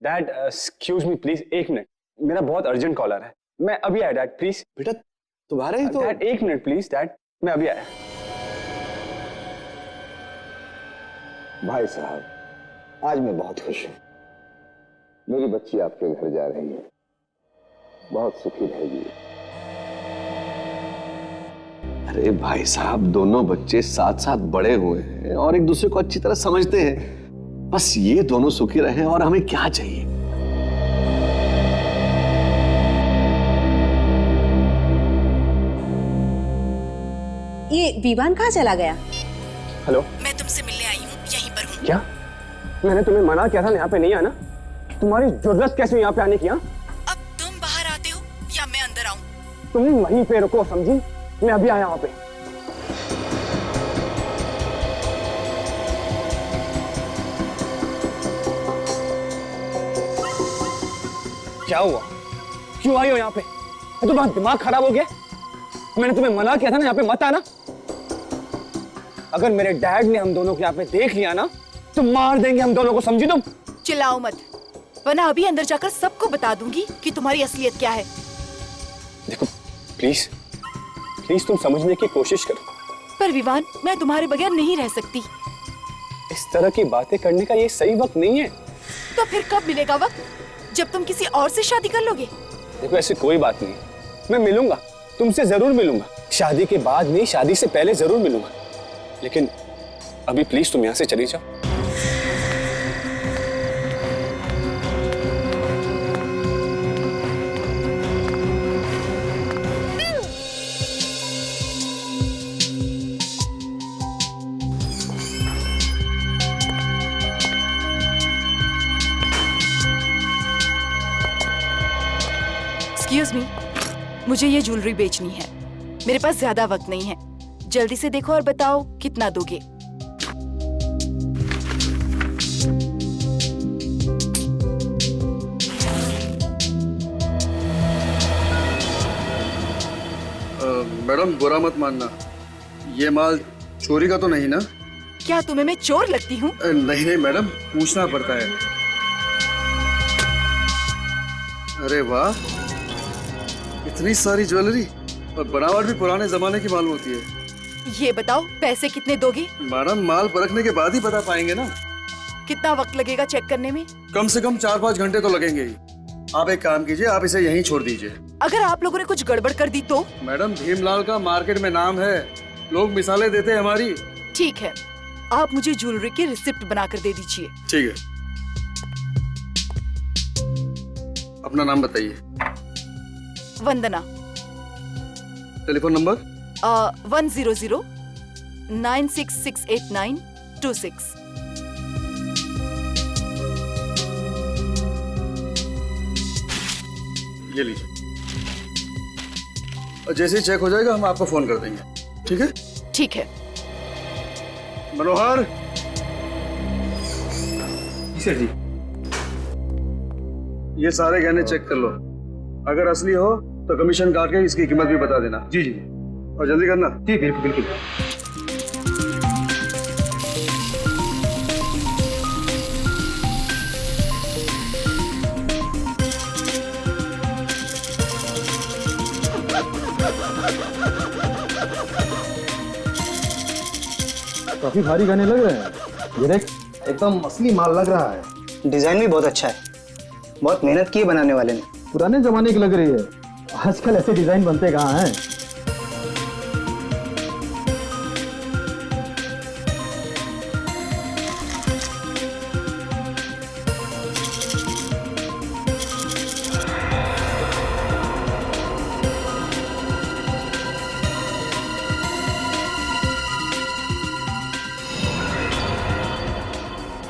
Dad excuse me please, 1 minute, मेरा बहुत urgent call आ रहा है, मैं अभी आया डैड प्लीज। बेटा तुम्हारे ही तो। डैड 1 मिनट प्लीज डैड, मैं अभी आया। भाई साहब आज मैं बहुत खुश हूं, मेरी बच्ची आपके घर जा रही है, बहुत सुखी रहेगी। अरे भाई साहब दोनों बच्चे साथ साथ बड़े हुए हैं और एक दूसरे को अच्छी तरह समझते हैं, बस ये दोनों सुखी रहे और हमें क्या चाहिए। ये विवान कहाँ चला गया? हेलो, मैं तुमसे मिलने आई हूँ, यहीं पर हूँ। क्या? मैंने तुम्हें मना किया था यहाँ पे नहीं आना, तुम्हारी जरूरत कैसे हुई यहाँ पे आने की? हाँ, अब तुम बाहर आते हो या मैं अंदर आऊँ? तुम वहीं पे रुको, समझी? मैं अभी आया वहाँ पे। क्या हुआ? क्यों आई हो यहाँ पे? तुम्हारा दिमाग खराब हो गया? मैंने तुम्हें मना किया था ना यहाँ पे मत आना। अगर मेरे डैड ने हम दोनों को यहाँ पे देख लिया ना तो मार देंगे हम दोनों को, समझी तुम? चिल्लाओ मत, वरना अभी अंदर जाकर सबको बता दूंगी कि तुम्हारी असलियत क्या है। देखो प्लीज प्लीज तुम समझने की कोशिश करो। पर विवान, मैं तुम्हारे बगैर नहीं रह सकती। इस तरह की बातें करने का ये सही वक्त नहीं है। तो फिर कब मिलेगा वक्त? जब तुम किसी और से शादी कर लोगे? देखो ऐसी कोई बात नहीं, मैं मिलूंगा, तुमसे जरूर मिलूंगा। शादी के बाद नहीं, शादी से पहले जरूर मिलूंगा, लेकिन अभी प्लीज तुम यहाँ से चली जाओ। एक्सक्यूज मी, मुझे ये ज्वेलरी बेचनी है, मेरे पास ज्यादा वक्त नहीं है, जल्दी से देखो और बताओ कितना दोगे। मैडम बुरा मत मानना, ये माल चोरी का तो नहीं ना? क्या तुम्हें मैं चोर लगती हूँ? नहीं नहीं मैडम, पूछना पड़ता है। अरे वाह, इतनी सारी ज्वेलरी और बनावट भी पुराने जमाने की मालूम होती है। ये बताओ पैसे कितने दोगे? मैडम माल परखने के बाद ही बता पाएंगे ना। कितना वक्त लगेगा चेक करने में? कम से कम 4-5 घंटे तो लगेंगे ही। आप एक काम कीजिए, आप इसे यहीं छोड़ दीजिए। अगर आप लोगों ने कुछ गड़बड़ कर दी तो? मैडम भीमलाल का मार्केट में नाम है, लोग मिसालें देते हैं हमारी। ठीक है, आप मुझे ज्वेलरी की रिसिप्ट बनाकर दे दीजिए। ठीक है, अपना नाम बताइए। वंदना। Telephone number? 100966892 ये लीजिए, और जैसे ही चेक हो जाएगा हम आपको फोन कर देंगे। ठीक है? ठीक है। मनोहर। सर जी, ये सारे गहने चेक कर लो, अगर असली हो तो कमीशन काट के इसकी कीमत भी बता देना। जी जी, और जल्दी करना। जी बिल्कुल बिल्कुल। काफी भारी गहने लग रहे हैं, ये देख एकदम असली माल लग रहा है। डिजाइन भी बहुत अच्छा है, बहुत मेहनत की है बनाने वाले ने। पुराने जमाने की लग रही है, आजकल ऐसे डिजाइन बनते कहाँ हैं।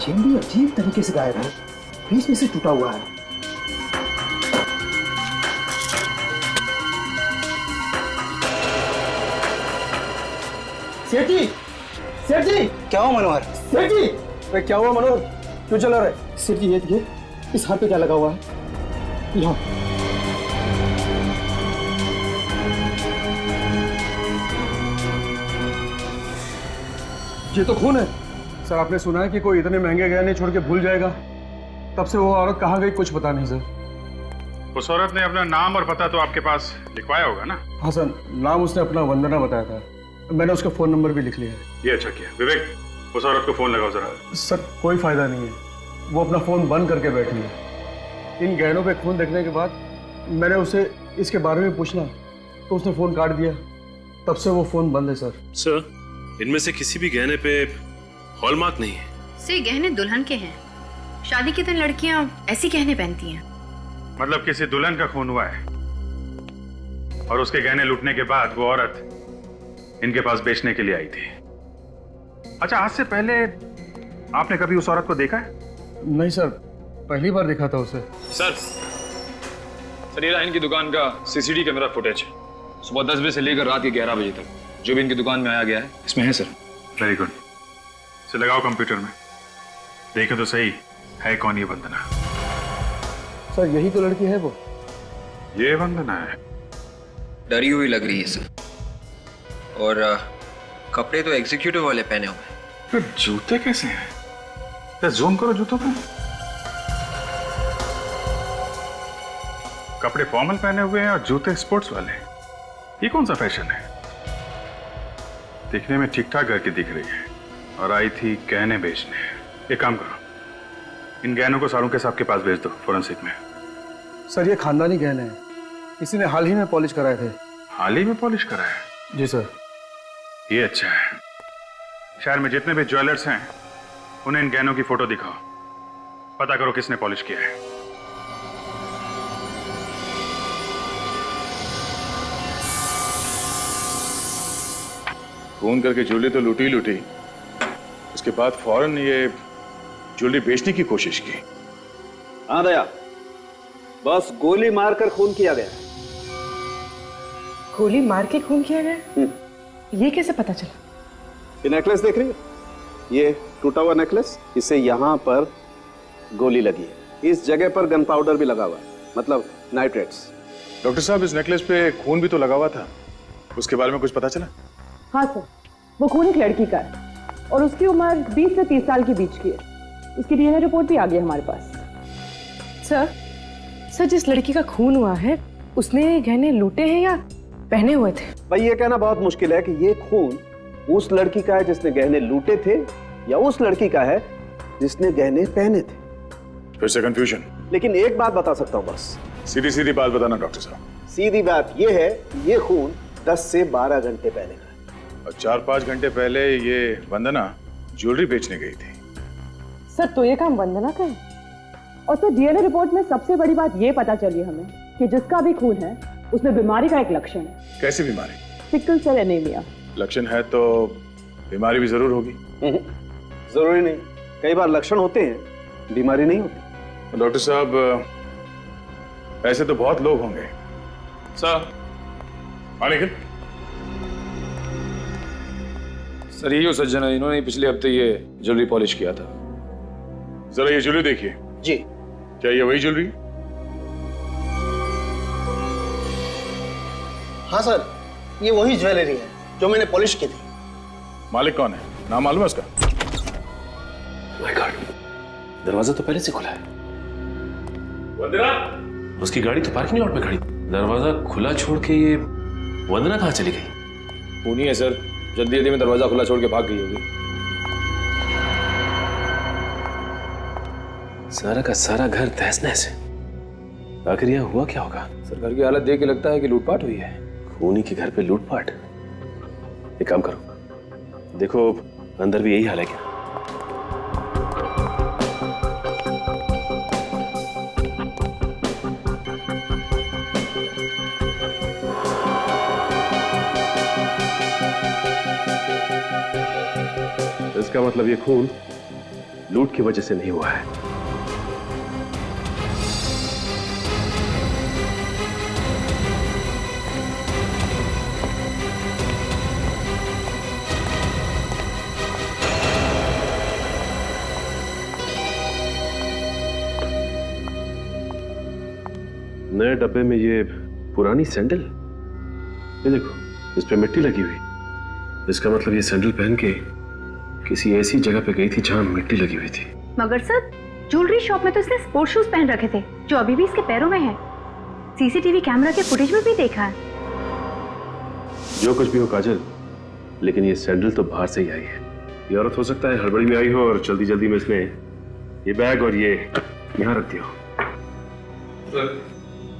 चेन भी अजीब तरीके से गायब है, बीच में से टूटा हुआ है। सेठ जी, सेठ जी। क्या हुआ मनोहर? सेठ जी, अरे क्या हुआ मनोहर, क्यों चला रहा है? सेठ जी ये देखिए, इस हाथ पे क्या लगा हुआ है? यहाँ। ये तो खून है। सर आपने सुना है कि कोई इतने महंगे गहने छोड़ के भूल जाएगा? तब से वो औरत कहाँ गई कुछ पता नहीं सर। उस औरत ने अपना नाम और पता तो आपके पास लिखवाया होगा ना? हाँ सर, नाम उसने अपना वंदना बताया था। मैंने उसका फ़ोन नंबर भी लिख लिया है। ये अच्छा किया। विवेक, उस औरत को फ़ोन लगाओ जरा। सर कोई फ़ायदा नहीं है, वो अपना फ़ोन बंद करके बैठी है। इन गहनों पे खून देखने के बाद मैंने उसे इसके बारे में पूछना तो उसने फ़ोन काट दिया। तब से वो फ़ोन बंद है सर। सर, इनमें से किसी भी गहने पे हॉलमार्क नहीं है। से गहने दुल्हन के हैं। शादी के दिन लड़कियां ऐसी गहने पहनती हैं। मतलब किसी दुल्हन का खून हुआ है और उसके गहने लूटने के बाद वो औरत इनके पास बेचने के लिए आई थी। अच्छा, आज से पहले आपने कभी उस औरत को देखा है? नहीं सर, पहली बार देखा था उसे। सर ये रहा इनकी दुकान का सीसीटीवी कैमरा फुटेज। सुबह 10 बजे से लेकर रात के 11 बजे तक जो भी इनकी दुकान में आया गया है इसमें है सर। Very good. इसे लगाओ कंप्यूटर में, देखे तो सही है कौन ये वंदना। सर यही तो लड़की है वो। ये वंदना है। डरी हुई लग रही है सर। और कपड़े तो एग्जीक्यूटिव वाले पहने हुए हैं। फिर जूते कैसे हैं? तो जूम करो जूतों पे। कपड़े फॉर्मल पहने हुए हैं और जूते स्पोर्ट्स वाले। ये कौन सा फैशन है? दिखने में ठीक ठाक घर की दिख रही है और आई थी गहने बेचने। एक काम करो, इन गहनों को सारों के साहब के पास भेज दो फोरेंसिक में। सर ये खानदानी गहने हैं, किसी ने हाल ही में पॉलिश कराए थे। हाल ही में पॉलिश कराया? जी सर। ये अच्छा है। शहर में जितने भी ज्वेलर्स हैं उन्हें इन गहनों की फोटो दिखाओ, पता करो किसने पॉलिश किया है। फोन करके ज्वेलरी तो लूटी लूटी, उसके बाद फौरन ये ज्वेलरी बेचने की कोशिश की। हाँ दया, बस गोली मारकर खून किया गया। गोली मार के खून किया गया? ये कैसे पता चला? ये नेकलेस देख रही हो? ये टूटा हुआ नेकलेस, इसे यहाँ पर गोली लगी है। इस जगह पर गन पाउडर भी लगा हुआ है, मतलब नाइट्रेट्स। डॉक्टर साहब, इस नेकलेस पे खून भी तो लगा हुआ था, उसके बारे में कुछ पता चला? हाँ सर, वो खून एक लड़की का है और उसकी उम्र 20 से 30 साल के बीच की है। उसकी डीएनए रिपोर्ट भी आ गई है हमारे पास। सर जिस लड़की का खून हुआ है उसने गहने लूटे हैं या पहने हुए थे? भाई ये कहना बहुत मुश्किल है कि ये खून उस लड़की का है जिसने गहने लूटे थे या उस लड़की का है जिसने गहने पहने थे। फिर से कंफ्यूजन। लेकिन एक बात बता सकता हूँ बस। सीधी सीधी बात बताना डॉक्टर साहब। सीधी बात ये है, ये खून 10 से 12 घंटे पहले का है। और 4-5 घंटे पहले ये वंदना ज्वेलरी बेचने गई थी। सर तो ये काम वंदना का है। और सर डीएनए रिपोर्ट में सबसे बड़ी बात ये पता चली हमें कि जिसका भी खून है उसमें बीमारी का एक लक्षण है। कैसी बीमारी? Sickle cell anaemia. लक्षण है तो बीमारी भी जरूर होगी। जरूरी नहीं, कई बार लक्षण होते हैं, बीमारी नहीं होती। डॉक्टर साहब, ऐसे तो बहुत लोग होंगे। सर लेकिन सर यही वो सज्जन है, इन्होंने पिछले हफ्ते ये ज्वेलरी पॉलिश किया था। जरा ये ज्वेलरी देखिए। जी। क्या ये वही ज्वेलरी? हाँ सर, ये वही ज्वेलरी है जो मैंने पॉलिश की थी। मालिक कौन है, नाम मालूम है उसका? माय गॉड, दरवाजा तो पहले से खुला है। वंदना, उसकी गाड़ी तो पार्किंग लॉट में खड़ी, दरवाजा खुला छोड़ के ये वंदना कहाँ चली गई? खून ही है सर, जल्दी जल्दी में दरवाजा खुला छोड़ के भाग गई होगी। सारा का सारा घर तहस नहस है। आखिर यहाँ हुआ क्या होगा? सर घर की हालत देख के लगता है कि लूटपाट हुई है। खूनी के घर पे लूटपाट? एक काम करो, देखो अंदर भी यही हाल है क्या? इसका मतलब ये खून लूट की वजह से नहीं हुआ है। नए डब्बे में ये पुरानी सैंडल, ये देखो इस पे मिट्टी लगी हुई। इसका मतलब ये सैंडल पहन के किसी ऐसी जगह पे गई थी जहां मिट्टी लगी हुई थी। मगर सर ज्वेलरी शॉप में तो इसने स्पोर्ट्स शूज पहन रखे थे जो अभी भी इसके पैरों में है। सीसीटीवी कैमरा के फुटेज में भी देखा है। जो कुछ भी हो काजल, लेकिन ये सैंडल तो बाहर से ही आई है। ये औरत हो सकता है हड़बड़ी में आई हो और जल्दी जल्दी में इसने ये बैग और ये यहाँ रख दिया हो।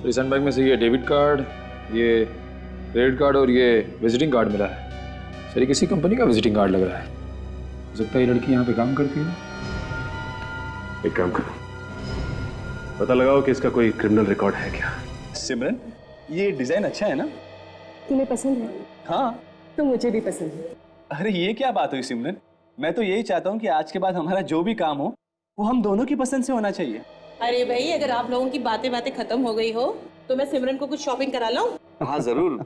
तो इस हैंडबैग में से ये डेबिट कार्ड, ये क्रेडिट कार्ड और ये विजिटिंग कार्ड मिला है। सर, ये किसी कंपनी का विजिटिंग कार्ड लग रहा है। हो सकता है ये लड़की यहाँ पे काम करती है। एक काम करो, पता लगाओ कि इसका कोई क्रिमिनल रिकॉर्ड है क्या। सिमरन, ये डिजाइन अच्छा है ना? तुम्हें पसंद है? हाँ। तो मुझे भी पसंद है। अरे ये क्या बात हुई सिमरन? मैं तो यही चाहता हूँ कि आज के बाद हमारा जो भी काम हो वो हम दोनों की पसंद से होना चाहिए। अरे भाई, अगर आप लोगों की बातें खत्म हो गई हो तो मैं सिमरन को कुछ शॉपिंग करा लाऊं? हाँ जरूर,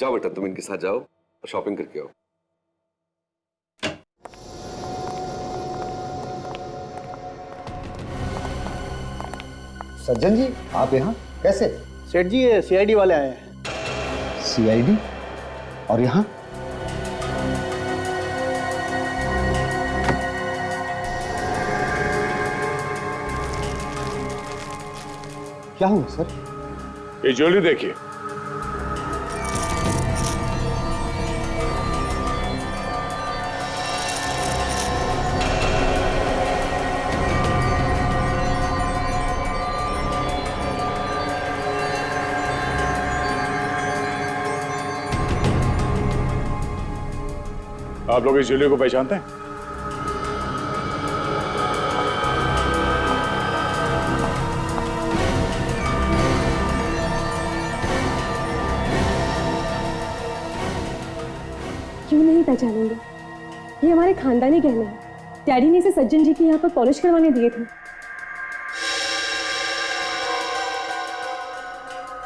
जाओ बेटा, तुम इनके साथ जाओ और शॉपिंग करके आओ। सज्जन जी, आप यहाँ कैसे? सेठ जी, ये सीआईडी वाले आए हैं। सीआईडी? और यहाँ? क्या हुआ सर? ये ज्वेलरी देखिए। आप लोग इस ज्वेलरी को पहचानते हैं? क्यों नहीं पहचानेंगे? ये हमारे खानदानी गहने हैं। डैडी ने इसे सज्जन जी के यहाँ पर पॉलिश करवाने दिए थे।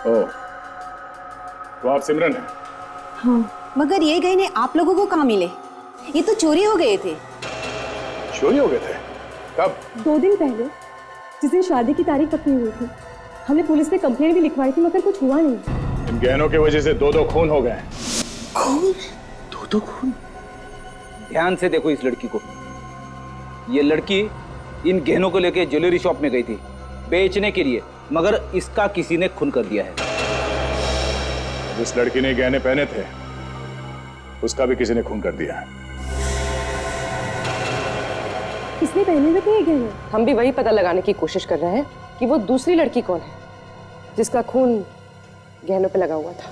ओह, तो आप सिमरन हैं? हाँ। मगर ये गहने आप लोगों को कहाँ मिले? ये तो चोरी हो गए थे। चोरी हो गए थे? कब? 2 दिन पहले, जिस दिन शादी की तारीख पक्की हुई थी। हमने पुलिस में कंप्लेंट भी लिखवाई थी, मगर कुछ हुआ नहीं। इन गहनों की वजह से 2 खून हो गए। खून? 2 खून? ध्यान से देखो इस लड़की को। ये लड़की इन गहनों को लेकर ज्वेलरी शॉप में गई थी बेचने के लिए, मगर इसका किसी ने खून कर दिया है। जिस लड़की ने गहने पहने थे उसका भी किसी ने खून कर दिया है। किसने पहने हुए थे ये गहने? हम भी वही पता लगाने की कोशिश कर रहे हैं कि वो दूसरी लड़की कौन है जिसका खून गहनों पे लगा हुआ था।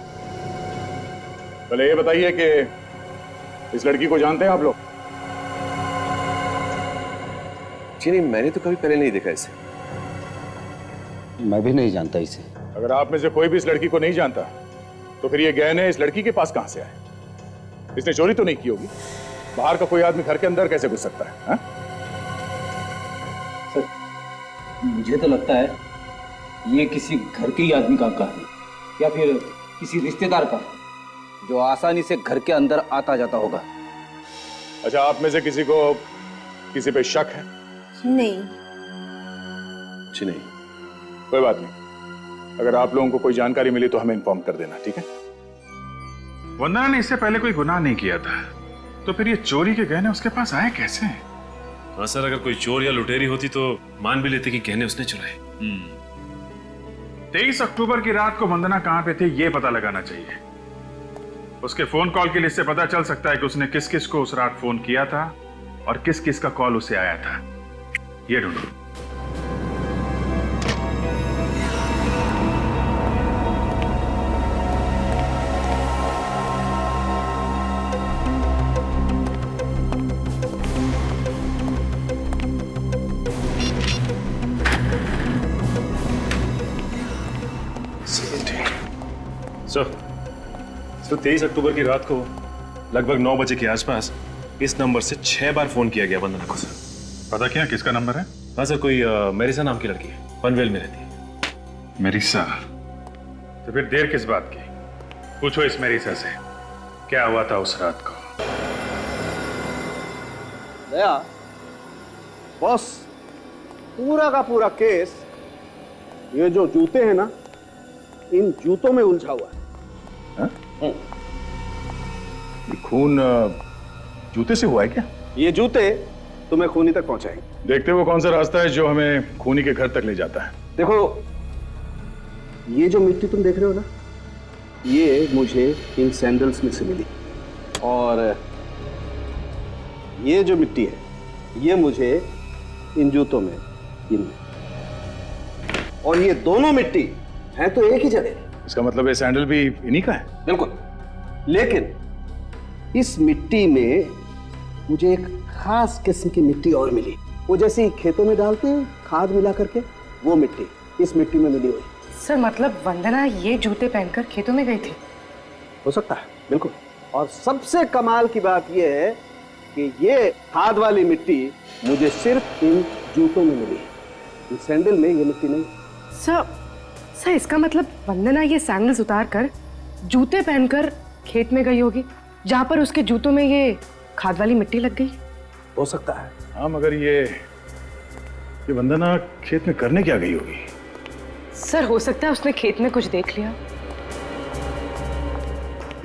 पहले ये बताइए कि इस लड़की को जानते हैं आप लोग? जी नहीं, मैंने तो कभी पहले नहीं देखा इसे। मैं भी नहीं जानता इसे। अगर आप में से कोई भी इस लड़की को नहीं जानता तो फिर ये गहने इस लड़की के पास कहां से आए? इसने चोरी तो नहीं की होगी। बाहर का कोई आदमी घर के अंदर कैसे घुस सकता है? हा? सर, मुझे तो लगता है ये किसी घर के ही आदमी का है या फिर किसी रिश्तेदार का, जो आसानी से घर के अंदर आता जाता होगा। अच्छा, आप में से किसी को किसी पे शक है? नहीं। जी नहीं। कोई बात नहीं, अगर आप लोगों को कोई जानकारी मिली तो हमें इन्फॉर्म कर देना, ठीक है? वंदना ने इससे पहले कोई गुनाह नहीं किया था, तो फिर ये चोरी के गहने उसके पास आए कैसे? हाँ सर, अगर कोई चोर या लुटेरी होती तो मान भी लेते कि गहने उसने चुराए। 23 अक्टूबर की रात को वंदना कहां पे थी ये पता लगाना चाहिए। उसके फोन कॉल की लिस्ट से पता चल सकता है कि उसने किस किस को उस रात फोन किया था और किस किस का कॉल उसे आया था। ये ढूंढो। तो 23 अक्टूबर की रात को लगभग 9 बजे के आसपास इस नंबर से 6 बार फोन किया गया वंदना को। सर पता किया किसका नंबर है? हाँ सर, कोई मेरिसा नाम की लड़की है, पनवेल में रहती है। मेरिसा? तो फिर देर किस बात की? पूछो इस मेरिसा से क्या हुआ था उस रात को। दया, बॉस, पूरा का पूरा केस ये जो जूते हैं ना, इन जूतों में उलझा हुआ है। ये खून जूते से हुआ है क्या? ये जूते तुम्हें खूनी तक पहुंचाएंगे। देखते वो कौन सा रास्ता है जो हमें खूनी के घर तक ले जाता है। देखो, ये जो मिट्टी तुम देख रहे हो ना, ये मुझे इन सैंडल्स में से मिली, और ये जो मिट्टी है ये मुझे इन जूतों में इनमें, और ये दोनों मिट्टी है तो एक ही जगह। इसका मतलब ये सैंडल भी इन्हीं का है? बिल्कुल, लेकिन इस मिट्टी में मुझे एक खास किस्म की मिट्टी और मिली। वो जैसे खेतों में डालते हैं खाद मिला करके, वो मिट्टी इस मिट्टी में मिली हुई। सर मतलब वंदना ये जूते पहनकर खेतों में गई थी? हो सकता है, बिल्कुल। और सबसे कमाल की बात यह है कि ये खाद वाली मिट्टी मुझे सिर्फ इन जूतों में मिली है, इन सैंडल में ये मिट्टी नहीं। सर इसका मतलब वंदना ये सैंडल्स उतार कर जूते पहनकर खेत में गई होगी, जहाँ पर उसके जूतों में ये खाद वाली मिट्टी लग गई। हो सकता है। हाँ, मगर ये वंदना खेत में करने क्या गई होगी? सर हो सकता है उसने खेत में कुछ देख लिया।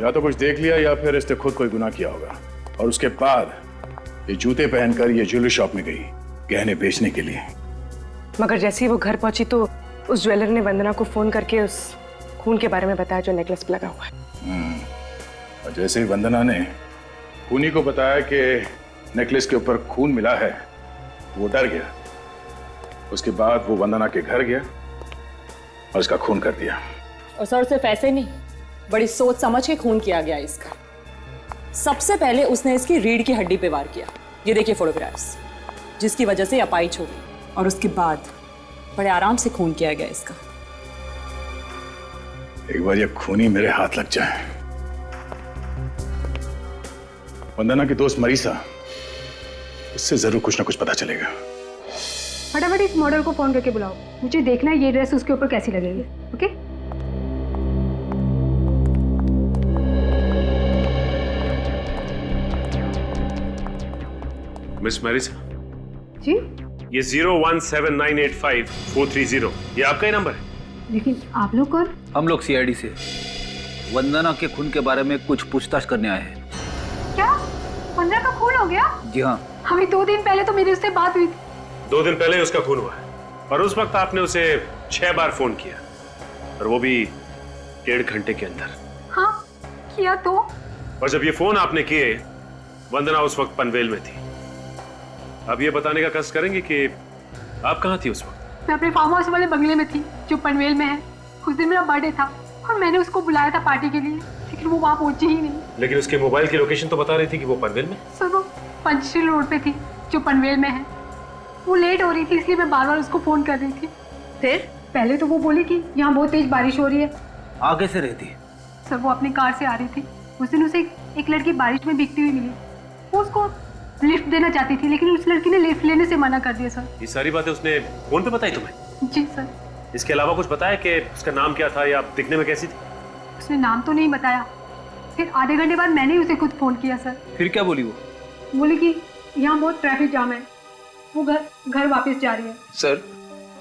या तो कुछ देख लिया या फिर इसने खुद कोई गुनाह किया होगा, और उसके बाद ये जूते पहनकर ये ज्वेलरी शॉप में गई गहने बेचने के लिए। मगर जैसे ही वो घर पहुंची तो उस ज्वेलर ने वंदना को फोन करके उस खून के बारे में बताया जो नेकलेस पे लगा हुआ है। और जैसे ही वंदना ने खूनी को बताया कि नेकलेस के ऊपर खून मिला है, वो डर गया। उसके बाद वो वंदना के घर गया और इसका खून कर दिया। और सर सिर्फ ऐसे नहीं, बड़ी सोच समझ के खून किया गया इसका। सबसे पहले उसने इसकी रीढ़ की हड्डी पे वार किया, ये देखिए फोटोग्राफ्स, जिसकी वजह से अपाइच हो गई। और उसके बाद बड़े आराम से खून किया गया इसका। एक बार ये खूनी मेरे हाथ लग जाए। वंदना की दोस्त मरीसा, उससे जरूर कुछ ना कुछ पता चलेगा। फटाफट इस मॉडल को फोन करके बुलाओ, मुझे देखना है ये ड्रेस उसके ऊपर कैसी लगेगी। ओके? मिस मैरिसा जी? ये 017985430 ये आपका ही नंबर है? लेकिन आप लोग कौन? हम लोग सीआईडी से वंदना के खून के बारे में कुछ पूछताछ करने आए हैं। क्या वंदना का खून हो गया? जी हाँ। हमें 2 दिन पहले तो मेरी उससे बात हुई थी। 2 दिन पहले उसका खून हुआ है, और उस वक्त आपने उसे 6 बार फोन किया, और वो भी 1.5 घंटे के अंदर। हाँ किया तो। और जब ये फोन आपने किए, वंदना उस वक्त पनवेल में थी। अब ये बताने का कष्ट करेंगे कि आप कहाँ थी उस वक्त? मैं अपने फार्म हाउस वाले बंगले में थी जो पनवेल में है। उस दिन मेरा बर्थडे था और मैंने उसको बुलाया था पार्टी के लिए, लेकिन वो वहाँ पहुंची ही नहीं। लेकिन उसके मोबाइल की लोकेशन तो बता रही थी कि वो पनवेल में। सर वो पंचशील रोड पे थी जो पनवेल में है। वो लेट हो रही थी इसलिए मैं बार बार उसको फोन कर रही थी। फिर पहले तो वो बोली कि यहाँ बहुत तेज बारिश हो रही है। आगे से रहती? सर वो अपनी कार से आ रही थी। उस दिन उसे एक लड़की बारिश में भीगती हुई मिली। वो उसको लिफ्ट देना चाहती थी, लेकिन उस लड़की ने लिफ्ट लेने से मना कर दिया। सर ये सारी बातें उसने फोन पे बताई तुम्हें? जी सर। इसके अलावा कुछ बताया कि उसका नाम क्या था या दिखने में कैसी थी? उसने नाम तो नहीं बताया। फिर आधे घंटे बाद मैंने उसे खुद फोन किया। सर फिर क्या बोली वो? बोली कि यहाँ बहुत ट्रैफिक जाम है, वो घर वापस जा रही है। सर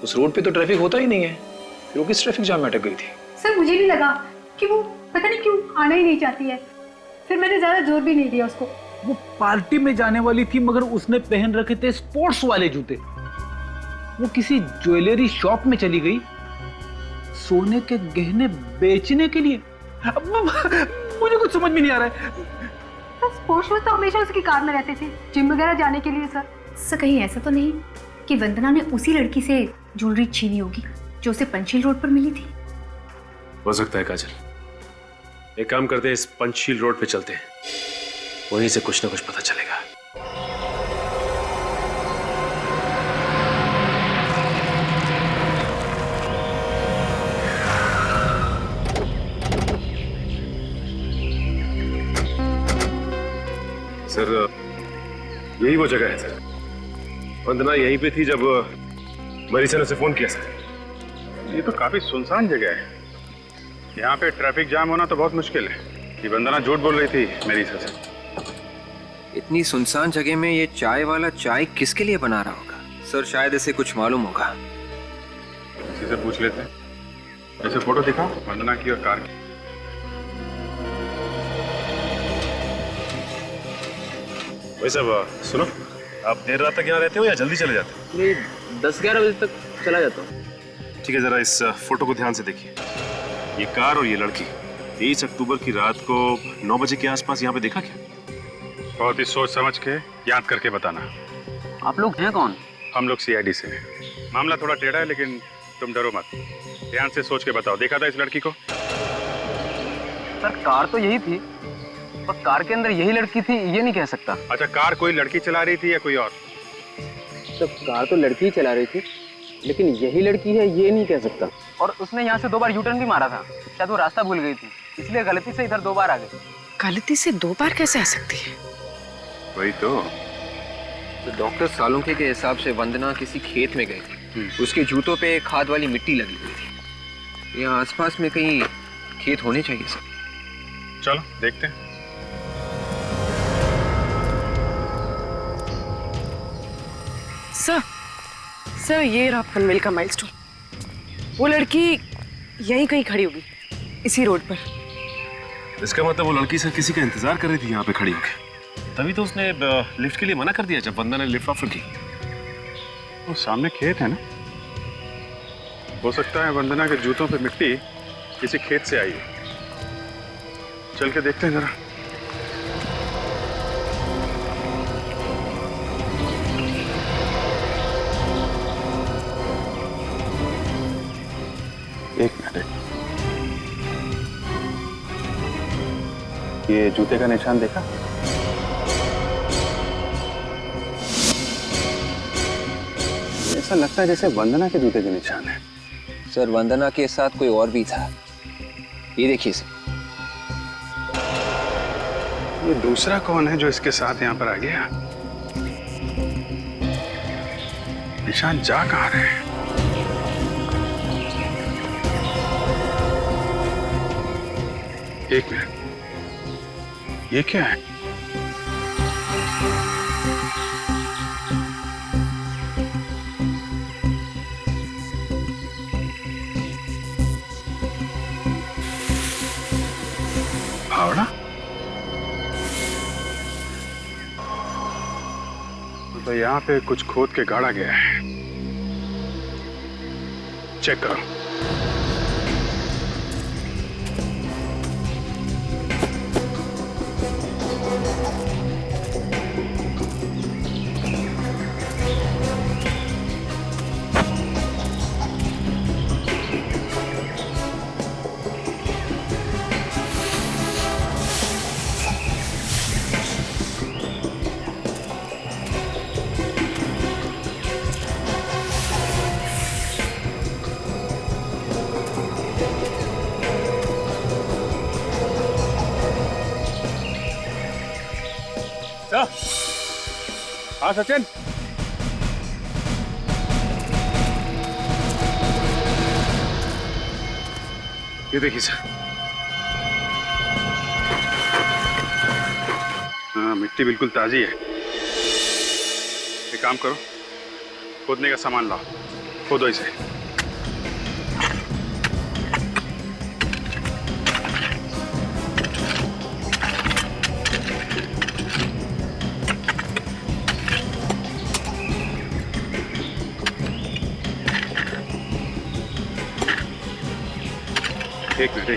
उस रोड पे तो ट्रैफिक होता ही नहीं है, फिर वो किस ट्रैफिक जाम में अटक गई थी? सर मुझे भी लगा कि वो पता नहीं क्यों आना ही नहीं चाहती है। फिर मैंने ज्यादा जोर भी नहीं दिया उसको। वो पार्टी में जाने वाली थी, मगर उसने पहन रखे थे स्पोर्ट्स वाले जूते। वो किसी ज्वेलरी शॉप में चली गई सोने के गहने बेचने के लिए। मुझे कुछ समझ में नहीं आ रहा है। स्पोर्ट्स शूज तो हमेशा उसकी कार में रहते थे जिम वगैरह जाने के लिए। सर कहीं ऐसा तो नहीं कि वंदना ने उसी लड़की से ज्वेलरी छीनी होगी जो उसे पंचशील रोड पर मिली थी? हो सकता है काजल। एक काम करते हैं, इस पंचशील रोड पे चलते हैं, वहीं से कुछ ना कुछ पता चलेगा। सर यही वो जगह है सर। वंदना यहीं पे थी जब मरीसा ने उसे फोन किया सर। ये तो काफी सुनसान जगह है, यहाँ पे ट्रैफिक जाम होना तो बहुत मुश्किल है। ये वंदना झूठ बोल रही थी मरीसा से। इतनी सुनसान जगह में ये चाय वाला चाय किसके लिए बना रहा होगा? सर शायद इसे कुछ मालूम होगा। किसी से पूछ लेते हैं। ऐसे फोटो दिखाओ वंदना की और कार की। वही सब सुनो, आप देर रात तक यहाँ रहते हो या जल्दी चले जाते हो? नहीं, 10-11 बजे तक चला जाता हूँ। ठीक है, जरा इस फोटो को ध्यान से देखिए। ये कार और ये लड़की 23 अक्टूबर की रात को 9 बजे के आसपास यहाँ पे देखा क्या? बहुत ही सोच समझ के याद करके बताना। आप लोग हैं कौन? हम लोग सीआईडी से हैं। मामला थोड़ा टेढ़ा है, लेकिन तुम डरो मत। ध्यान से सोच के बताओ, देखा था इस लड़की को? सर, कार तो यही थी, पर कार के अंदर यही लड़की थी ये नहीं कह सकता। अच्छा, कार कोई लड़की चला रही थी या कोई और? तो कार तो लड़की ही चला रही थी, लेकिन यही लड़की है ये नहीं कह सकता। और उसने यहाँ से 2 बार यूटर्न भी मारा था, शायद वो रास्ता भूल गई थी, इसलिए गलती से इधर 2 बार आ गई। गलती से 2 बार कैसे आ सकती है? वही तो डॉक्टर सालुंखे के हिसाब से वंदना किसी खेत में गई थी। उसके जूतों पे खाद वाली मिट्टी लगी हुई थी। यहाँ आसपास में कहीं खेत होने चाहिए सर। चलो देखते हैं। सर ये रहा पनवेल का माइलस्टोन। वो लड़की यहीं कहीं खड़ी होगी, इसी रोड पर। इसका मतलब वो लड़की से किसी का इंतजार कर रही थी यहाँ पे खड़ी होकर, तभी तो उसने लिफ्ट के लिए मना कर दिया जब वंदना ने लिफ्ट ऑफर की। वो सामने खेत है ना, हो सकता है वंदना के जूतों पे मिट्टी किसी खेत से आई है। चल के देखते हैं जरा। एक मिनट, ये जूते का निशान देखा? ऐसा लगता है जैसे वंदना के जूते के निशान है। सर, वंदना के साथ कोई और भी था, ये देखिए सर। ये दूसरा कौन है जो इसके साथ यहाँ पर आ गया? निशान जा कहाँ रहे हैं? एक मिनट, ये क्या है? फावड़ा? तो यहाँ पे कुछ खोद के गाड़ा गया है। चेक करो। हाँ सचिन, ये देखिए सर। हाँ, मिट्टी बिल्कुल ताजी है। एक काम करो, खोदने का सामान लाओ, खोदो इसे। एक मिनट।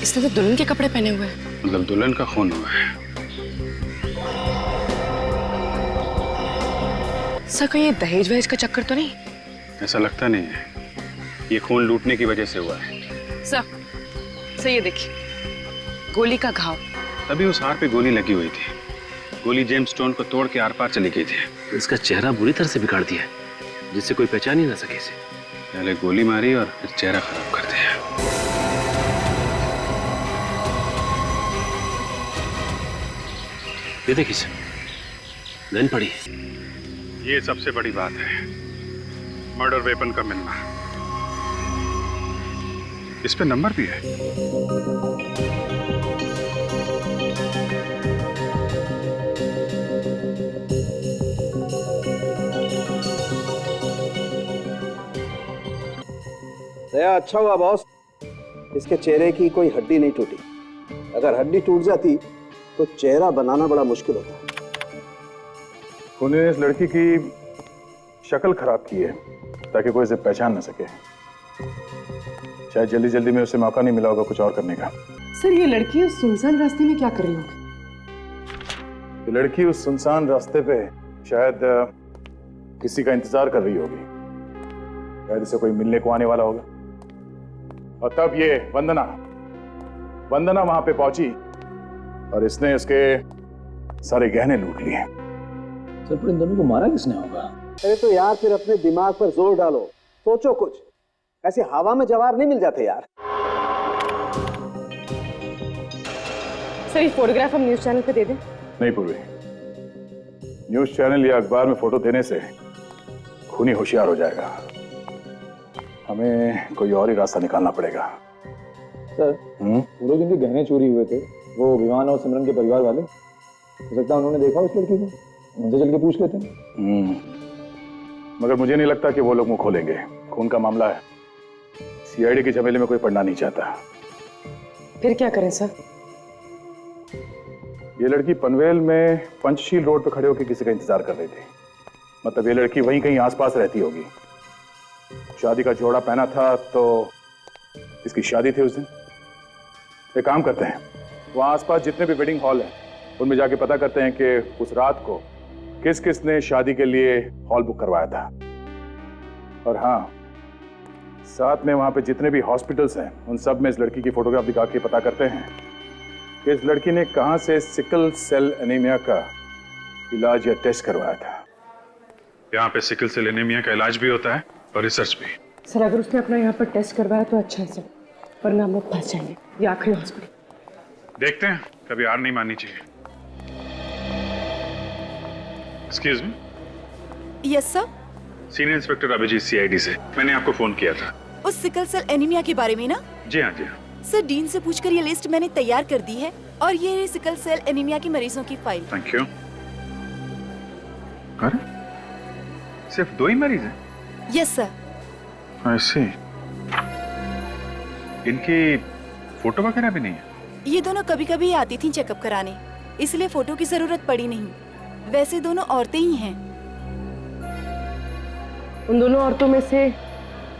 इसने तो दुल्हन के कपड़े पहने हुए हैं। मतलब दुल्हन का खून हुआ है। सर, कहीं ये दहेज वहेज का चक्कर तो नहीं? ऐसा लगता नहीं है, ये खून लूटने की वजह से हुआ है। सर ये देखिए, गोली का घाव। तभी उस हार पे गोली लगी हुई थी। गोली जेम्स स्टोन को तोड़ के आर पार चली गई थी। इसका चेहरा बुरी तरह से बिगाड़ दिया है, जिससे कोई पहचान ही ना सके इसे। पहले गोली मारी और फिर चेहरा खराब कर दिया। ये देखिए सर, गन पड़ी। ये सबसे बड़ी बात है, मर्डर वेपन का मिलना। इस पे नंबर भी है। दया अच्छा हुआ बॉस, इसके चेहरे की कोई हड्डी नहीं टूटी। अगर हड्डी टूट जाती तो चेहरा बनाना बड़ा मुश्किल होता। खूनी ने इस लड़की की शक्ल खराब की है ताकि कोई इसे पहचान न सके। शायद जल्दी जल्दी में उसे मौका नहीं मिला होगा कुछ और करने का। सर ये लड़की उस सुनसान रास्ते में क्या कर रही होगी? ये लड़की उस सुनसान रास्ते पे शायद किसी का इंतजार कर रही होगी। शायद इसे कोई मिलने को आने वाला होगा। और तब ये वंदना वहां पे पहुंची और इसने उसके सारे गहने लूट लिए। सर पर इन दोनों को मारा किसने होगा? अरे तो यार फिर अपने दिमाग पर जोर डालो, सोचो कुछ। ऐसे हवा में जवाब नहीं मिल जाते यार। सर ये फोटोग्राफ हम न्यूज चैनल पे दे दें? नहीं पूर्वी, न्यूज चैनल या अखबार में फोटो देने से खूनी होशियार हो जाएगा। हमें कोई और ही रास्ता निकालना पड़ेगा। सर वो लोग जिनके गहने चोरी हुए थे वो विमान और सिमरन के परिवार वाले, हो सकता है उन्होंने देखा उस लड़की को, उनसे चल के पूछ लेते हैं। मगर मुझे नहीं लगता कि वो लोग मुंह खोलेंगे। खून का मामला है, सीआईडी के झमेले में कोई पड़ना नहीं चाहता। फिर क्या करें सर? ये लड़की पनवेल में पंचशील रोड पर खड़े होकर किसी का इंतजार कर रही थी। मतलब ये लड़की वहीं कहीं आसपास रहती होगी। शादी का जोड़ा पहना था तो इसकी शादी थी उस दिन। एक काम करते हैं, वहां आसपास जितने भी वेडिंग हॉल हैं उनमें जाके पता करते हैं कि उस रात को किस किस ने शादी के लिए हॉल बुक करवाया था। और हाँ, साथ में वहां पे जितने भी हॉस्पिटल्स हैं उन सब में इस लड़की की फोटोग्राफ दिखा के पता करते हैं कि इस लड़की ने कहां से सिकल सेल एनीमिया का इलाज या टेस्ट करवाया था। यहाँ पे सिकल सेल एनीमिया का इलाज भी होता है और रिसर्च भी। सर अगर उसने अपना यहाँ पर टेस्ट करवाया तो अच्छा है सर, वरना हम लोग फंस जाएंगे। ये आखिरी हॉस्पिटल। देखते हैं, कभी हार नहीं माननी चाहिए। Excuse me. Yes sir. Senior inspector Abhijeet CID से। मैंने आपको फोन किया था उस सिकल सेल एनीमिया के बारे में ना? जी हाँ जी हाँ। सर डीन से पूछकर ये लिस्ट मैंने तैयार कर दी है और ये सिकल सेल एनीमिया के मरीजों की फाइल। Thank you. अरे सिर्फ 2 ही मरीज हैं? Yes sir. I see. इनकी फोटो वगैरह भी नहीं है? ये दोनों कभी कभी आती थी चेकअप कराने, इसलिए फोटो की जरूरत पड़ी नहीं। वैसे दोनों औरतें ही हैं। उन दोनों औरतों में से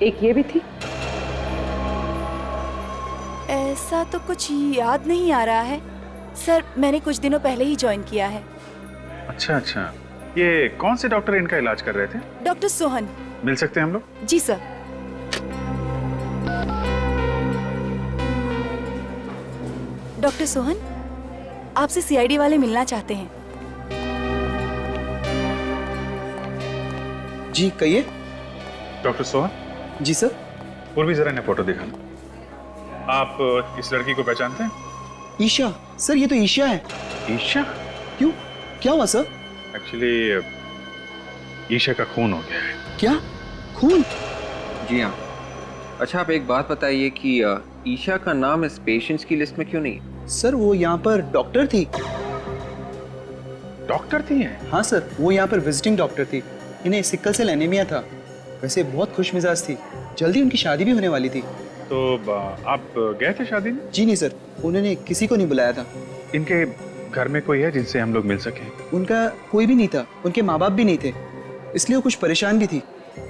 एक ये भी थी? ऐसा तो कुछ याद नहीं आ रहा है सर, मैंने कुछ दिनों पहले ही ज्वाइन किया है। अच्छा अच्छा। ये कौन से डॉक्टर इनका इलाज कर रहे थे? डॉक्टर सोहन। मिल सकते हैं हम लोग? जी सर। डॉक्टर सोहन, आपसे सीआईडी वाले मिलना चाहते हैं। जी कहिए। डॉक्टर सोहन। जी सर। पूर्वी जरा इन्हें फोटो दिखाना। आप इस लड़की को पहचानते हैं? ईशा। सर ये तो ईशा है। ईशा? क्यों, क्या हुआ सर? एक्चुअली ईशा का खून हो गया है। क्या खून? जी हाँ। अच्छा आप एक बात बताइए कि ईशा का नाम इस पेशेंट्स की लिस्ट में क्यों नहीं? सर वो यहाँ पर डॉक्टर थी। डॉक्टर थी? हाँ सर, वो यहाँ पर विजिटिंग डॉक्टर थी। इन्हें सिकल सेल एनीमिया था। वैसे बहुत खुश मिजाज थी। जल्दी उनकी शादी भी होने वाली थी। तो आप गए थे शादी में? जी नहीं सर, उन्होंने किसी को नहीं बुलाया था। इनके घर में कोई है जिनसे हम लोग मिल सके? उनका कोई भी नहीं था, उनके माँ बाप भी नहीं थे, इसलिए वो कुछ परेशान भी थी।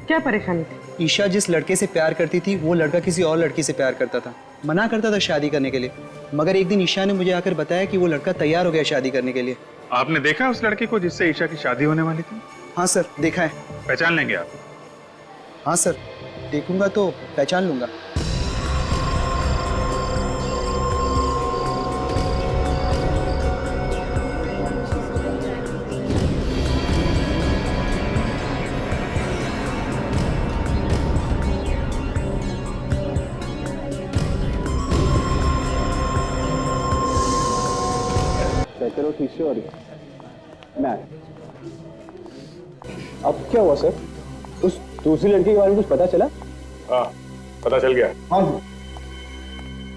क्या परेशानी थी? ईशा जिस लड़के से प्यार करती थी वो लड़का किसी और लड़की से प्यार करता था। मना करता था शादी करने के लिए। मगर एक दिन ईशा ने मुझे आकर बताया कि वो लड़का तैयार हो गया शादी करने के लिए। आपने देखा उस लड़के को जिससे ईशा की शादी होने वाली थी? हाँ सर, देखा है। पहचान लेंगे आप? हाँ सर, देखूंगा तो पहचान लूंगा। चलो ठीक से। और मैं अब क्या हुआ सर? उस दूसरी लड़की के बारे में कुछ पता चला? हाँ पता चल गया। हाँ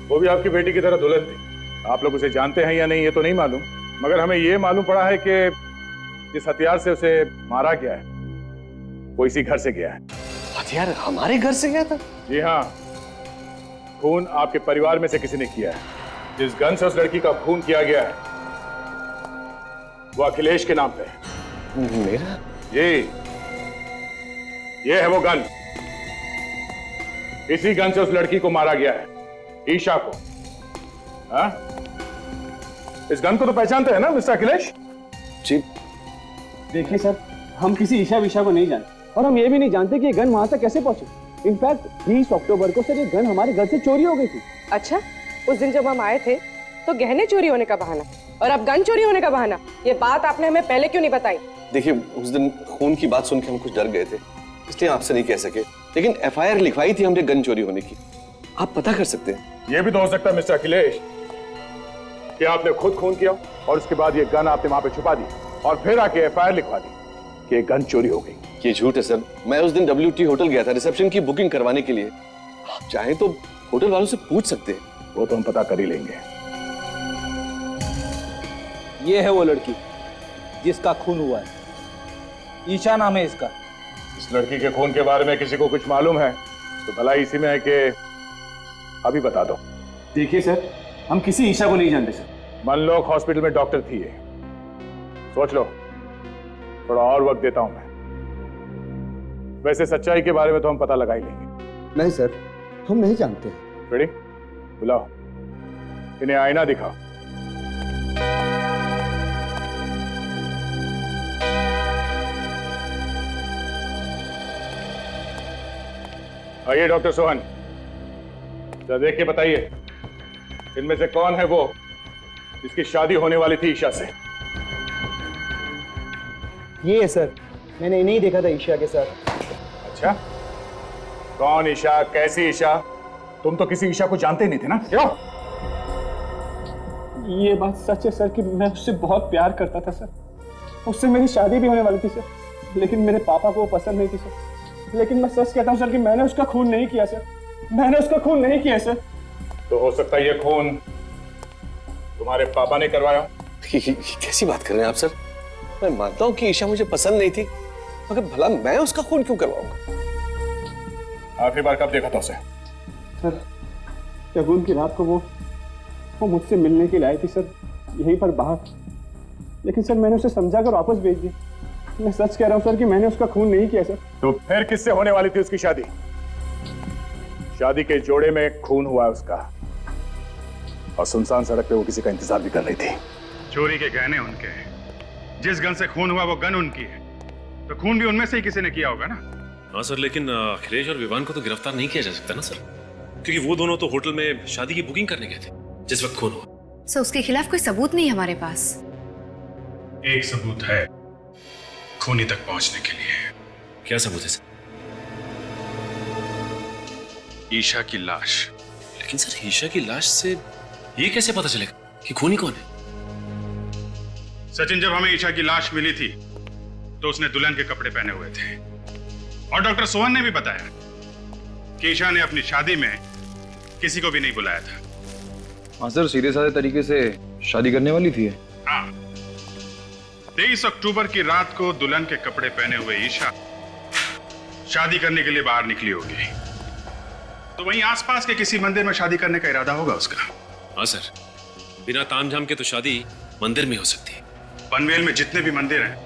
वो भी आपकी बेटी की तरह दुल्हन थी। आप लोग उसे जानते हैं या नहीं ये तो नहीं मालूम, मगर हमें ये मालूम पड़ा है कि जिस हथियार से उसे मारा गया है वो इसी घर से गया है। हथियार हमारे घर से गया था? जी हाँ, खून आपके परिवार में से किसी ने किया है। जिस गन से उस लड़की का खून किया गया है वो अखिलेश के नाम पे है। मेरा? ये है वो गन। इसी गन से उस लड़की को मारा गया है, ईशा को। हाँ? इस गन को तो पहचानते हैं ना मिस्टर अखिलेश? जी देखिए सर, हम किसी ईशा विशा को नहीं जानते और हम ये भी नहीं जानते कि ये गन वहां तक कैसे पहुंची। इनफैक्ट 20 अक्टूबर को सर ये गन हमारे घर से चोरी हो गई थी। अच्छा, उस दिन जब हम आए थे तो गहने चोरी होने का बहाना और अब गन चोरी होने का बहाना। ये बात आपने हमें पहले क्यों नहीं बताई? देखिए, उस दिन खून की बात सुन के हम कुछ डर गए थे, इसलिए आपसे नहीं कह सके। लेकिन एफआईआर लिखवाई थी हमने गन चोरी होने की। आप पता कर सकते हैं। यह भी तो हो सकता है मिस्टर अखिलेश कि आपने खुद खून किया और उसके बाद ये गन आपने वहां पे छुपा दी और फिर आके एफआईआर लिखवा दी कि ये गन चोरी हो गई। ये झूठ है सर। मैं उस दिन WT होटल गया था रिसेप्शन की बुकिंग करवाने के लिए। आप चाहें तो होटल वालों से पूछ सकते हैं। वो तो हम पता कर ही लेंगे। ये है वो लड़की जिसका खून हुआ है, ईशा नाम है इसका। इस लड़की के खून के बारे में किसी को कुछ मालूम है तो भला इसी में है कि अभी बता दो। देखिए सर, हम किसी ईशा को नहीं जानते सर। मनलोक हॉस्पिटल में डॉक्टर थी ये। सोच लो, थोड़ा और वक्त देता हूं मैं। वैसे सच्चाई के बारे में तो हम पता लगा ही लेंगे। नहीं सर, हम नहीं जानते। रेडी? बुलाओ, इन्हें आईना दिखाओ। आइए डॉक्टर सोहन, जरा देख के बताइए इनमें से कौन है वो जिसकी शादी होने वाली थी ईशा से? ये है सर, मैंने इन्हें ही देखा था ईशा के साथ। अच्छा, कौन ईशा, कैसी ईशा? तुम तो किसी ईशा को जानते नहीं थे ना, क्यों? ये बात सच है सर कि मैं उससे बहुत प्यार करता था सर। उससे मेरी शादी भी होने वाली थी सर, लेकिन मेरे पापा को वो पसंद नहीं थी सर। लेकिन मैं सच कहता हूँ सर कि मैंने उसका खून नहीं किया सर। मैंने उसका खून नहीं किया सर। तो हो सकता है ये खून तुम्हारे पापा ने करवाया। कैसी बात कर रहे हैं आप सर? मैं मानता हूं कि ईशा मुझे पसंद नहीं थी, मगर भला मैं उसका खून क्यों करवाऊंगा? आखिरी बार कब देखा था उसे? सर, शगुन की रात को वो मुझसे मिलने के लिए आई थी सर, यहीं पर बाहर। लेकिन सर मैंने उसे समझा कर वापस भेज दिया। मैं सच कह रहा हूँ सर कि मैंने उसका खून नहीं किया सर। तो फिर किससे होने वाली थी उसकी शादी? शादी के जोड़े में खून हुआ उसका और सुनसान सड़क पे वो किसी का इंतजार भी कर रही थी। चोरी के गहने उनके हैं, जिस गन से खून हुआ वो गन उनकी है, तो खून भी उनमें से ही किसी ने किया होगा ना? हाँ सर, लेकिन अखिलेश और विवान को तो गिरफ्तार नहीं किया जा सकता ना सर, क्योंकि वो दोनों तो होटल में शादी की बुकिंग करने गए थे जिस वक्त खून हुआ। सर, उसके खिलाफ कोई सबूत नहीं हमारे पास। एक सबूत है खूनी तक पहुंचने के लिए। क्या सबूत है सर? ईशा की लाश। लेकिन सर, ईशा की लाश से ये कैसे पता चलेगा कि खूनी कौन है? सचिन, जब हमें ईशा की लाश मिली थी तो उसने दुल्हन के कपड़े पहने हुए थे और डॉक्टर सोहन ने भी बताया कि ईशा ने अपनी शादी में किसी को भी नहीं बुलाया था। हाँ सर, सीधे साधे तरीके से शादी करने वाली थी। हाँ, 23 अक्टूबर की रात को दुल्हन के कपड़े पहने हुए ईशा शादी करने के लिए बाहर निकली होगी, तो वहीं आसपास के किसी मंदिर में शादी करने का इरादा होगा उसका। हाँ सर, बिना तामझाम के तो शादी मंदिर में हो सकती है। पनवेल में जितने भी मंदिर हैं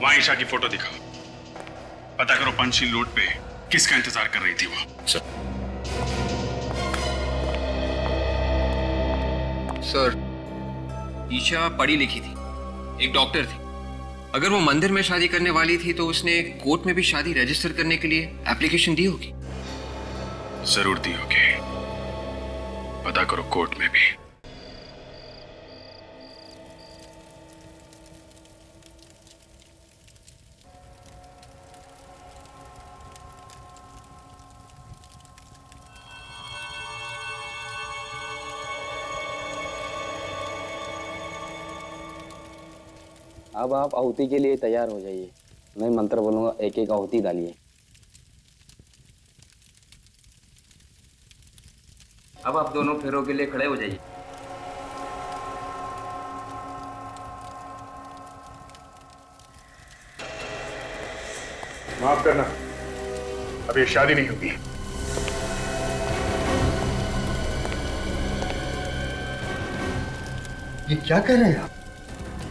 वहां ईशा की फोटो दिखाओ, पता करो पंचशील रोड पे किसका इंतजार कर रही थी वो। सर, ईशा पढ़ी लिखी थी, एक डॉक्टर थी। अगर वो मंदिर में शादी करने वाली थी तो उसने कोर्ट में भी शादी रजिस्टर करने के लिए एप्लीकेशन दी होगी। जरूर दी होगी, पता करो कोर्ट में भी। अब आप आहुति के लिए तैयार हो जाइए। मैं मंत्र बोलूंगा, एक एक आहुति डालिए। अब आप दोनों फेरों के लिए खड़े हो जाइए। माफ करना, अब ये शादी नहीं होगी। ये क्या कर रहे हैं आप?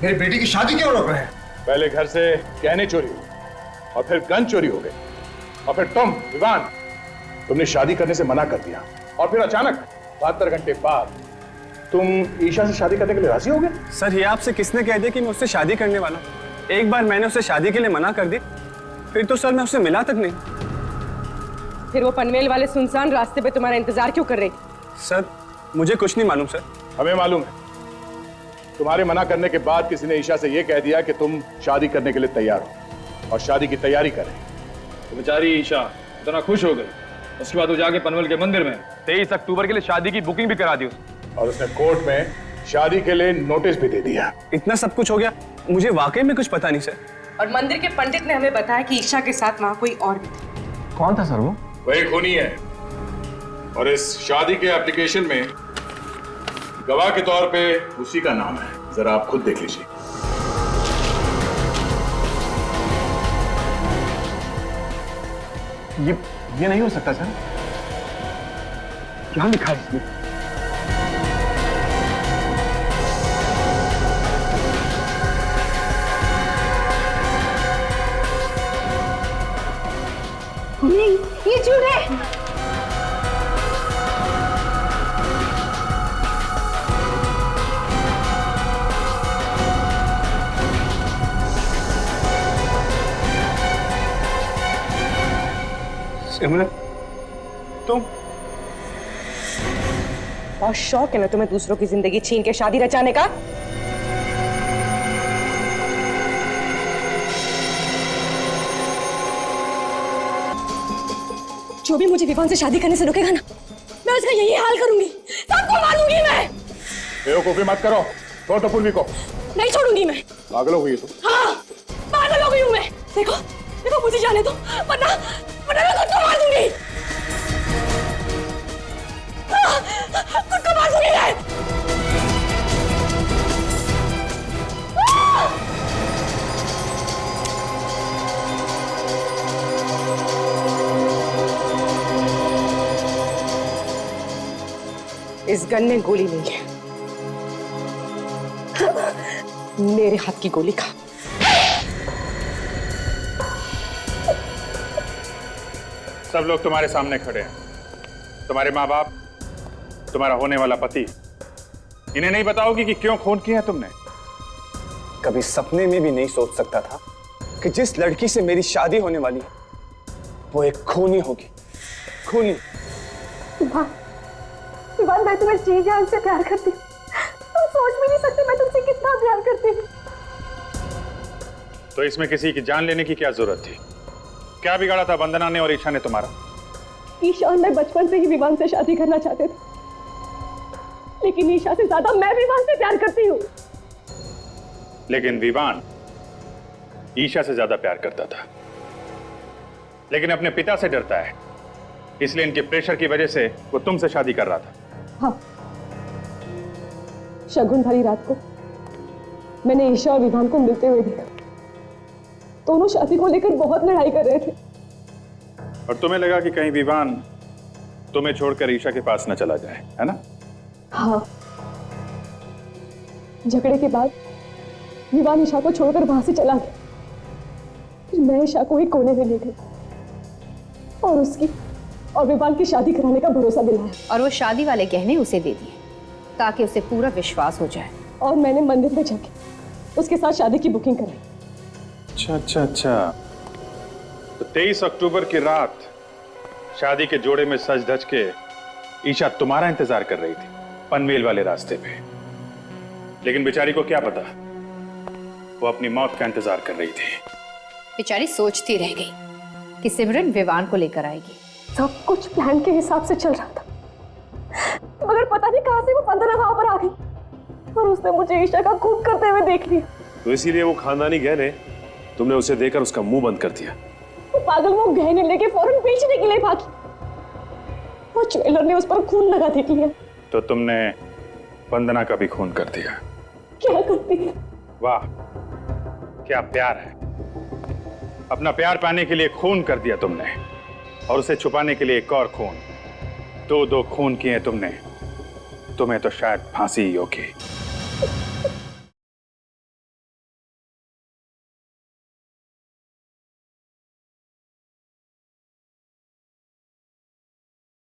मेरी बेटी की शादी क्यों रोक रहे हैं? पहले घर से गहने चोरी हुए और फिर गन चोरी हो गए और फिर तुम विवान, तुमने शादी करने से मना कर दिया और फिर अचानक 72 घंटे बाद तुम ईशा से शादी करने के लिए राजी हो गए। सर ये आपसे किसने कह दिया कि मैं उससे शादी करने वाला हूँ? एक बार मैंने उसे शादी के लिए मना कर दी, फिर तो सर मैं उससे मिला तक नहीं। फिर वो पनवेल वाले सुनसान रास्ते पे तुम्हारा इंतजार क्यों कर रही थी? सर मुझे कुछ नहीं मालूम सर। हमें मालूम है, तुम्हारे मना करने के बाद किसी ने ईशा से यह कह दिया कि तुम शादी करने के लिए तैयार हो और शादी की तैयारी करें। तो बेचारी ईशा इतना खुश हो गई, उसके बाद वो जाके पनवेल के मंदिर में 23 अक्टूबर के लिए शादी की बुकिंग भी करा दी और उसने कोर्ट में शादी के लिए नोटिस भी दे दिया। इतना सब कुछ हो गया, मुझे वाकई में कुछ पता नहीं सर। और मंदिर के पंडित ने हमें बताया कि ईशा के साथ वहाँ कोई और भी था। कौन था सर वो? वही खूनी है और इस शादी के एप्लीकेशन में गवाह के तौर पे उसी का नाम है। जरा आप खुद देख लीजिए। ये नहीं हो सकता सर। क्या लिखा है इसमें? नहीं, ये झूठ है। सिमरन, तुम बहुत शौक है ना तुम्हें दूसरों की जिंदगी छीन के शादी रचाने का? जो भी मुझे विवान से शादी करने से रोकेगा ना, मैं उसका यही हाल करूंगी, सबको मारूंगी मैं। बेवकूफी मत करो, छोड़ तो पूर्वी को। नहीं छोड़ूंगी मैं। पागल हो गई तुम? हाँ, पागल हो गई हूँ मैं। देखो, देखो मुझे जाने दो, वरना मैं खुद को मार दूंगी। खुद को मार दूंगी मैं। इस गन में गोली नहीं है, मेरे हाथ की गोली खा। सब लोग तुम्हारे सामने खड़े हैं, तुम्हारे माँ बाप, तुम्हारा होने वाला पति। इन्हें नहीं बताओगी कि क्यों खून किया है तुमने? कभी सपने में भी नहीं सोच सकता था कि जिस लड़की से मेरी शादी होने वाली है वो एक खूनी होगी। खूनी। विवान, मैं तुम्हें जी जान से प्यार करती हूँ। तुम सोच भी नहीं सकते मैं तुमसे कितना प्यार करती हूँ। तो इसमें किसी की जान लेने की क्या जरूरत थी? क्या बिगाड़ा था वंदना ने और ईशा ने तुम्हारा? ईशा और मैं बचपन से ही विवान से शादी करना चाहते थे, लेकिन ईशा से ज्यादा मैं विवान से प्यार करती हूँ। लेकिन विवान ईशा से ज्यादा प्यार करता था, लेकिन अपने पिता से डरता है, इसलिए इनके प्रेशर की वजह से वो तुमसे शादी कर रहा था। हाँ, शगुन भरी रात को मैंने ईशा और विवान को मिलते हुए देखा। दोनों शादी को लेकर बहुत लड़ाई कर रहे थे और तुम्हें लगा कि कहीं विवान तुम्हें छोड़कर ईशा के पास न चला जाए, है ना? हाँ, झगड़े के बाद विवान ईशा को छोड़कर वहां से चला गया। फिर मैं ईशा को एक कोने में ले गई और उसकी और विवान की शादी कराने का भरोसा दिलाया। और वो शादी वाले गहने उसे दे दिए ताकि उसे पूरा विश्वास हो जाए। और मैंने मंदिर में जाके उसके साथ शादी की बुकिंग कराई। अच्छा अच्छा अच्छा, तो 23 अक्टूबर की रात शादी के जोड़े में सज धज के ईशा तुम्हारा इंतजार कर रही थी पनवेल वाले रास्ते पे। लेकिन बेचारी को क्या पता, वो अपनी मौत का इंतजार कर रही थी। बेचारी सोचती रह गई कि सिमरन विवान को लेकर आएगी। सब कुछ प्लान के हिसाब से चल रहा था, मगर पता नहीं कहां से वो वंदना वहां पर आ गई और उसने मुझे ईशा का खून करते हुए देख लिया। तो इसीलिए वो खानदानी गहने तुमने उसे देकर उसका मुंह बंद कर दिया। वो पागल वो गहने लेके फौरन बेचने के लिए भागी। वो ज्वेलर ने उस पर खून लगा देख लिया। तो तुमने वंदना का भी खून कर दिया। क्या करती है? वाह, क्या प्यार है। अपना प्यार पाने के लिए खून कर दिया तुमने और उसे छुपाने के लिए एक और खून। दो खून किए तुमने, तुम्हें तो शायद फांसी ही होगी।